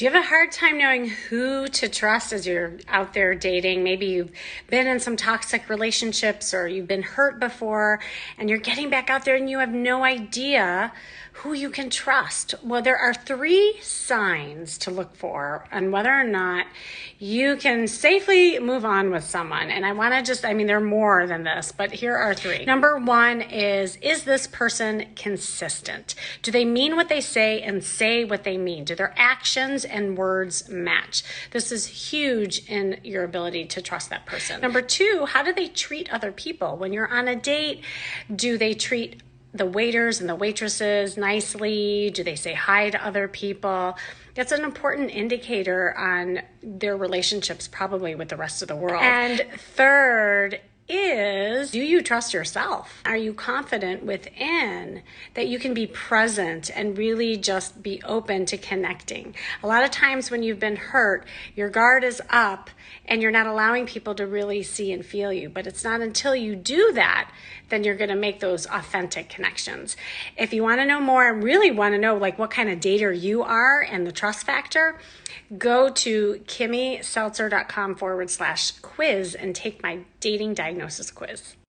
Do you have a hard time knowing who to trust as you're out there dating? Maybe you've been in some toxic relationships or you've been hurt before and you're getting back out there and you have no idea who you can trust. Well, there are 3 signs to look for on whether or not you can safely move on with someone. And I want to there are more than this, but here are 3. Number 1 is this person consistent? Do they mean what they say and say what they mean? Do their actions and words match? This is huge in your ability to trust that person. Number 2, how do they treat other people? When you're on a date, do they treat the waiters and the waitresses nicely? Do they say hi to other people? That's an important indicator on their relationships probably with the rest of the world. And third is, do you trust yourself? Are you confident within that you can be present and really just be open to connecting? A lot of times when you've been hurt, your guard is up and you're not allowing people to really see and feel you. But it's not until you do that, then you're going to make those authentic connections. If you want to know more and really want to know what kind of dater you are and the trust factor, go to KimmySeltzer.com/quiz and take my dating diagnosis quiz.